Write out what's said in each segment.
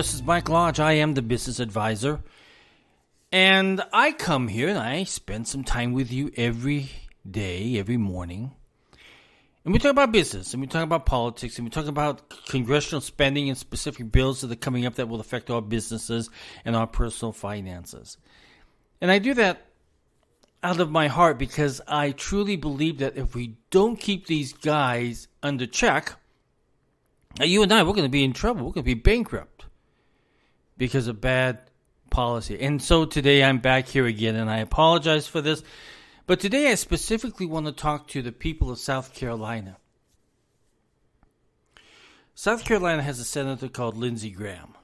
this is Mike Lodge. I am the business advisor. And I come here and I spend some time with you every day, every morning. And we talk about business, and we talk about politics, and we talk about congressional spending and specific bills that are coming up that will affect our businesses and our personal finances. And I do that out of my heart because I truly believe that if we don't keep these guys under check, you and I, we're going to be in trouble. We're going to be bankrupt because of bad policy. And so today I'm back here again, and I apologize for this. But today I specifically want to talk to the people of South Carolina. South Carolina has a senator called Lindsey Graham.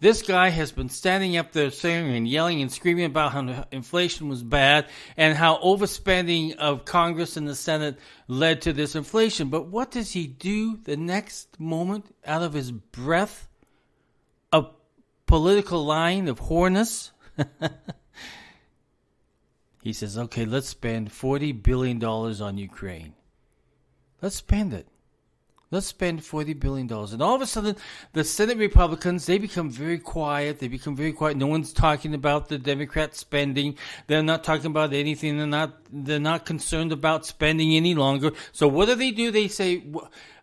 This guy has been standing up there saying and yelling and screaming about how inflation was bad and how overspending of Congress and the Senate led to this inflation. But what does he do the next moment out of his breath? A political line of whoreness? He says, okay, let's spend $40 billion on Ukraine. Let's spend it. Let's spend $40 billion. And all of a sudden, the Senate Republicans, they become very quiet. No one's talking about the Democrat spending. They're not talking about anything. They're not concerned about spending any longer. So what do? They say,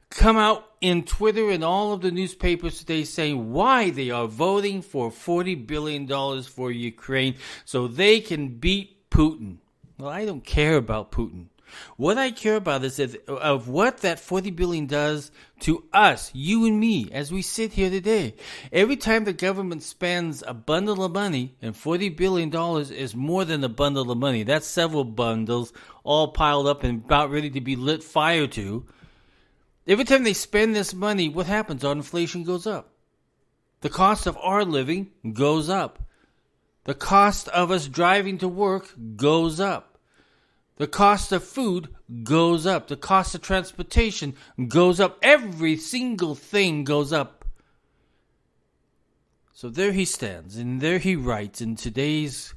come out in Twitter and all of the newspapers today saying why they are voting for $40 billion for Ukraine so they can beat Putin. Well, I don't care about Putin. What I care about is of what that $40 billion does to us, you and me, as we sit here today. Every time the government spends a bundle of money, and $40 billion is more than a bundle of money. That's several bundles all piled up and about ready to be lit fire to. Every time they spend this money, what happens? Our inflation goes up. The cost of our living goes up. The cost of us driving to work goes up. The cost of food goes up. The cost of transportation goes up. Every single thing goes up. So there he stands, and there he writes in today's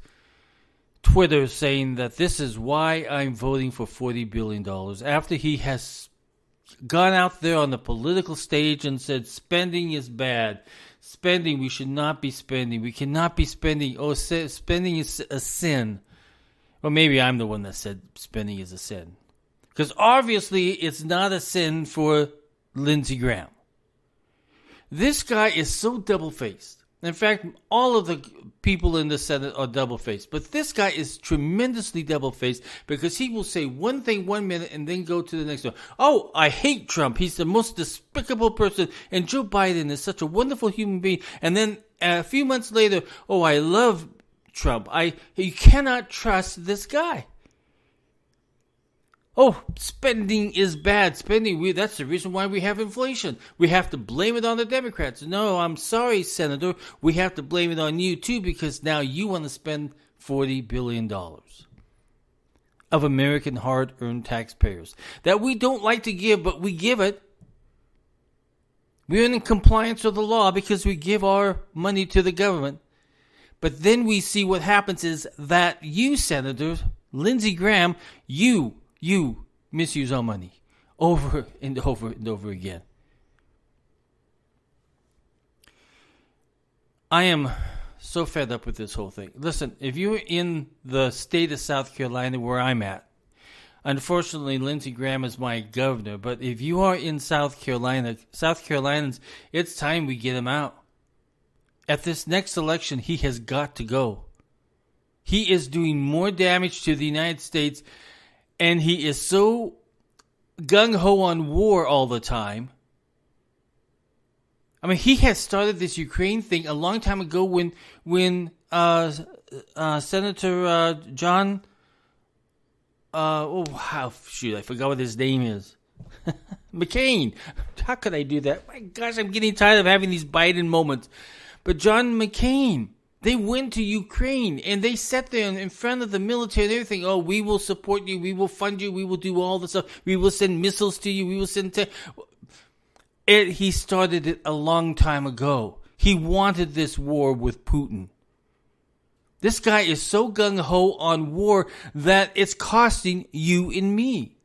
Twitter saying that this is why I'm voting for $40 billion after he has gone out there on the political stage and said spending is bad. Spending, we should not be spending. We cannot be spending. Oh, spending is a sin. Well, maybe I'm the one that said spending is a sin. Because obviously it's not a sin for Lindsey Graham. This guy is so double-faced. In fact, all of the people in the Senate are double-faced. But this guy is tremendously double-faced because he will say one thing 1 minute and then go to the next one. Oh, I hate Trump. He's the most despicable person. And Joe Biden is such a wonderful human being. And then a few months later, oh, I love Trump. You cannot trust this guy. Oh, spending is bad. That's the reason why we have inflation. We have to blame it on the Democrats. No, I'm sorry, Senator. We have to blame it on you, too, because now you want to spend $40 billion of American hard-earned taxpayers that we don't like to give, but we give it. We're in compliance with the law because we give our money to the government. But then we see what happens is that you, Senator Lindsey Graham, you misuse our money over and over and over again. I am so fed up with this whole thing. Listen, if you're in the state of South Carolina where I'm at, unfortunately, Lindsey Graham is my governor, but if you are in South Carolina, South Carolinians, it's time we get him out. At this next election, he has got to go. He is doing more damage to the United States, and he is so gung-ho on war all the time. I mean, he has started this Ukraine thing a long time ago when Senator John, I forgot what his name is. McCain. How could I do that? My gosh, I'm getting tired of having these Biden moments. But John McCain, they went to Ukraine and they sat there in front of the military and everything. Oh, we will support you. We will fund you. We will do all this stuff. We will send missiles to you. We will send... He started it a long time ago. He wanted this war with Putin. This guy is so gung-ho on war that it's costing you and me.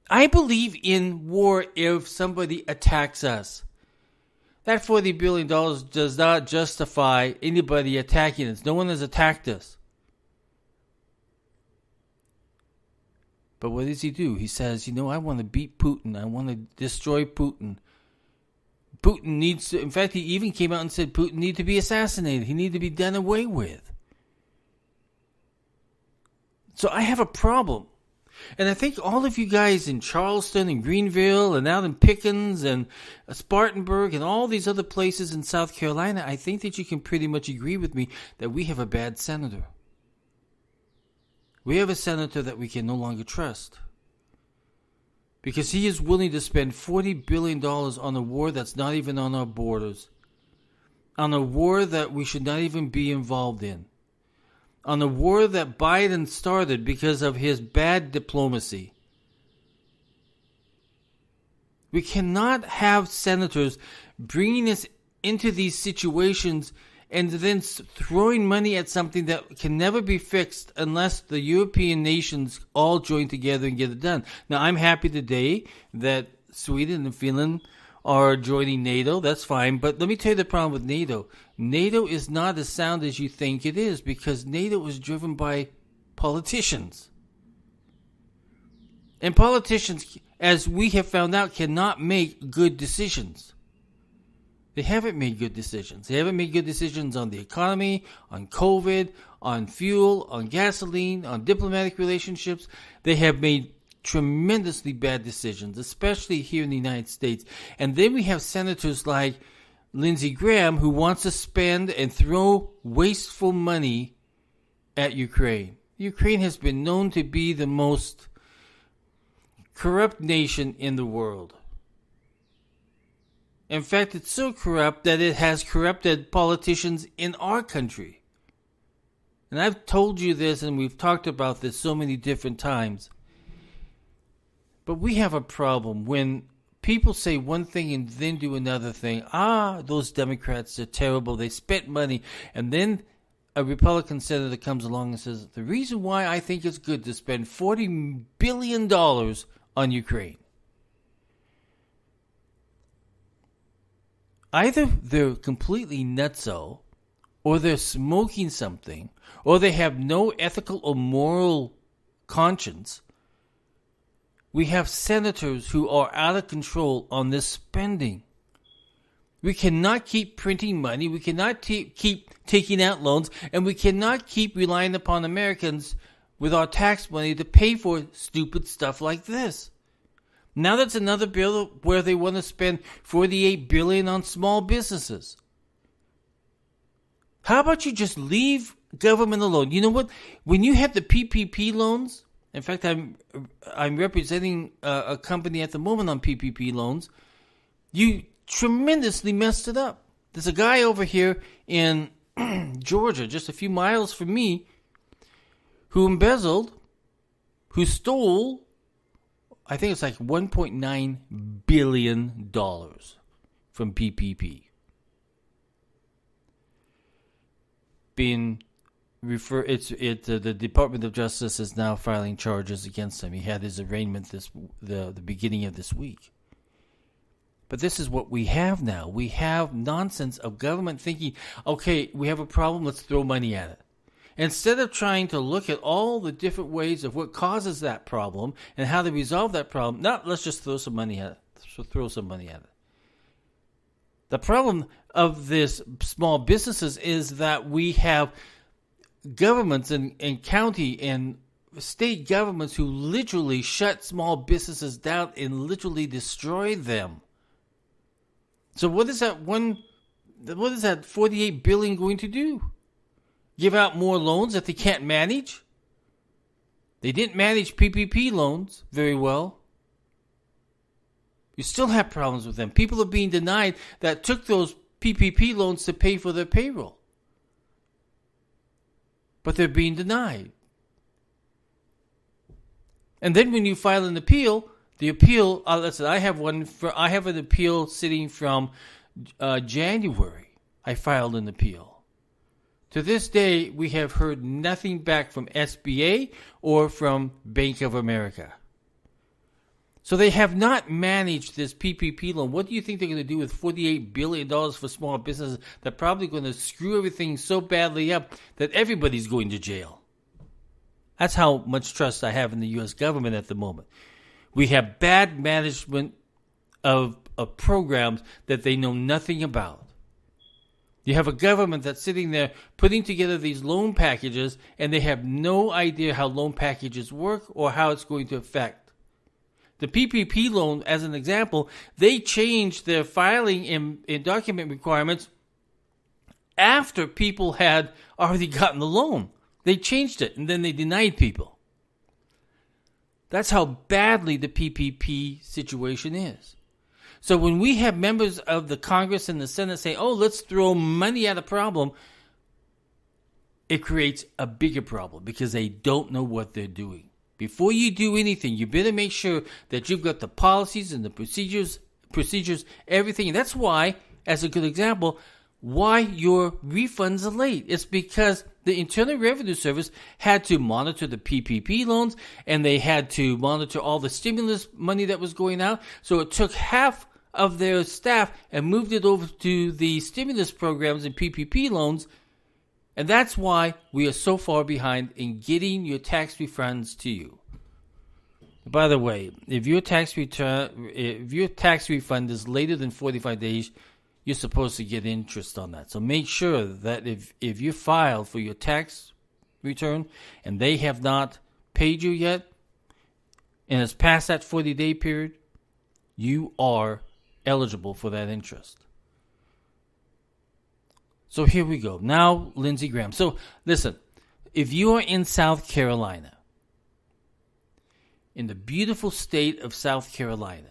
I believe in war if somebody attacks us. That $40 billion does not justify anybody attacking us. No one has attacked us. But what does he do? He says, I want to beat Putin. I want to destroy Putin. Putin needs to, in fact, he even came out and said Putin needs to be assassinated. He needs to be done away with. So I have a problem. And I think all of you guys in Charleston and Greenville and out in Pickens and Spartanburg and all these other places in South Carolina, I think that you can pretty much agree with me that we have a bad senator. We have a senator that we can no longer trust. Because he is willing to spend $40 billion on a war that's not even on our borders. On a war that we should not even be involved in. On a war that Biden started because of his bad diplomacy. We cannot have senators bringing us into these situations and then throwing money at something that can never be fixed unless the European nations all join together and get it done. Now, I'm happy today that Sweden and Finland are joining NATO. That's fine. But let me tell you the problem with NATO. NATO is not as sound as you think it is because NATO is driven by politicians. And politicians, as we have found out, cannot make good decisions. They haven't made good decisions. They haven't made good decisions on the economy, on COVID, on fuel, on gasoline, on diplomatic relationships. They have made tremendously bad decisions, especially here in the United States. And then we have senators like Lindsey Graham who wants to spend and throw wasteful money at Ukraine. Ukraine has been known to be the most corrupt nation in the world. In fact, it's so corrupt that it has corrupted politicians in our country. And I've told you this and we've talked about this so many different times. But we have a problem when people say one thing and then do another thing. Those Democrats are terrible. They spent money. And then a Republican senator comes along and says, the reason why I think it's good to spend $40 billion on Ukraine. Either they're completely nutso, or they're smoking something, or they have no ethical or moral conscience. We have senators who are out of control on this spending. We cannot keep printing money. We cannot keep taking out loans. And we cannot keep relying upon Americans with our tax money to pay for stupid stuff like this. Now that's another bill where they want to spend $48 billion on small businesses. How about you just leave government alone? You know what? When you have the PPP loans, in fact, I'm representing a company at the moment on PPP loans. You tremendously messed it up. There's a guy over here in Georgia, just a few miles from me, who embezzled, who stole, I think it's like $1.9 billion from PPP. The Department of Justice is now filing charges against him. He had his arraignment the beginning of this week. But this is what we have now. We have nonsense of government thinking, okay, we have a problem, let's throw money at it. Instead of trying to look at all the different ways of what causes that problem and how to resolve that problem, let's just throw some money at it. The problem of this small businesses is that we have governments and county and state governments who literally shut small businesses down and literally destroy them. So what is that $48 billion going to do? Give out more loans that they can't manage? They didn't manage PPP loans very well. You still have problems with them. People are being denied that took those PPP loans to pay for their payroll. But they're being denied. And then when you file an appeal, the appeal, listen, I have an appeal sitting from January. I filed an appeal. To this day, we have heard nothing back from SBA or from Bank of America. So they have not managed this PPP loan. What do you think they're going to do with $48 billion for small businesses? They're probably going to screw everything so badly up that everybody's going to jail. That's how much trust I have in the U.S. government at the moment. We have bad management of programs that they know nothing about. You have a government that's sitting there putting together these loan packages, and they have no idea how loan packages work or how it's going to affect. The PPP loan, as an example, they changed their filing in document requirements after people had already gotten the loan. They changed it, and then they denied people. That's how badly the PPP situation is. So when we have members of the Congress and the Senate say, oh, let's throw money at a problem, it creates a bigger problem because they don't know what they're doing. Before you do anything, you better make sure that you've got the policies and the procedures, everything. And that's why, as a good example, why your refunds are late. It's because the Internal Revenue Service had to monitor the PPP loans, and they had to monitor all the stimulus money that was going out. So it took half of their staff and moved it over to the stimulus programs and PPP loans. And that's why we are so far behind in getting your tax refunds to you. By the way, if your tax refund is later than 45 days, you're supposed to get interest on that. So make sure that if you filed for your tax return and they have not paid you yet, and it's past that 40-day period, you are eligible for that interest. So here we go. Now, Lindsey Graham. So listen, if you are in South Carolina, in the beautiful state of South Carolina,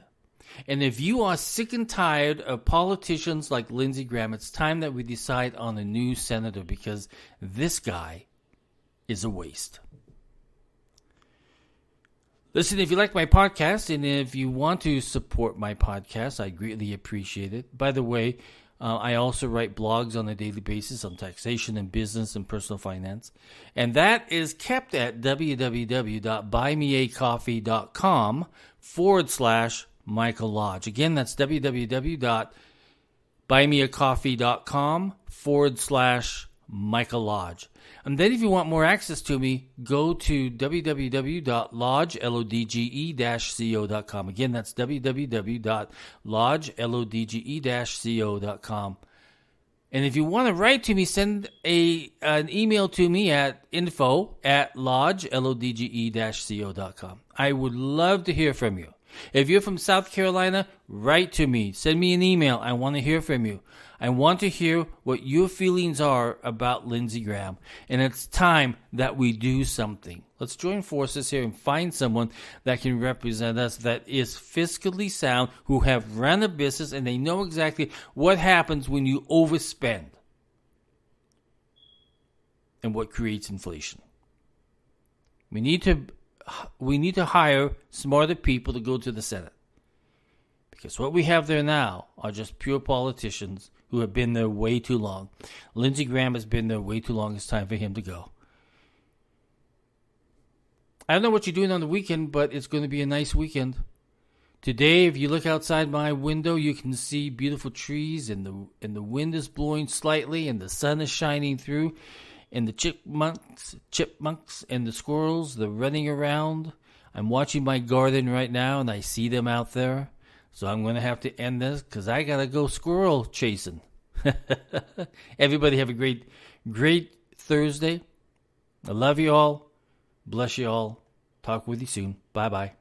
and if you are sick and tired of politicians like Lindsey Graham, it's time that we decide on a new senator because this guy is a waste. Listen, if you like my podcast and if you want to support my podcast, I greatly appreciate it. By the way, I also write blogs on a daily basis on taxation and business and personal finance. And that is kept at www.buymeacoffee.com/Michael Lodge. Again, that's www.buymeacoffee.com/Michael Lodge. And then if you want more access to me, go to www.lodgelodge-co.com. Again, that's www.lodgelodge-co.com. And if you want to write to me, send an email to me at info@lodgelodge-co.com. I would love to hear from you. If you're from South Carolina, write to me. Send me an email. I want to hear from you. I want to hear what your feelings are about Lindsey Graham. And it's time that we do something. Let's join forces here and find someone that can represent us, that is fiscally sound, who have run a business, and they know exactly what happens when you overspend and what creates inflation. We need to hire smarter people to go to the Senate. Because what we have there now are just pure politicians who have been there way too long. Lindsey Graham has been there way too long. It's time for him to go. I don't know what you're doing on the weekend, but it's going to be a nice weekend. Today, if you look outside my window, you can see beautiful trees, and the wind is blowing slightly, and the sun is shining through. And the chipmunks and the squirrels, they're running around. I'm watching my garden right now, and I see them out there. So I'm going to have to end this because I got to go squirrel chasing. Everybody have a great Thursday. I love you all. Bless you all. Talk with you soon. Bye-bye.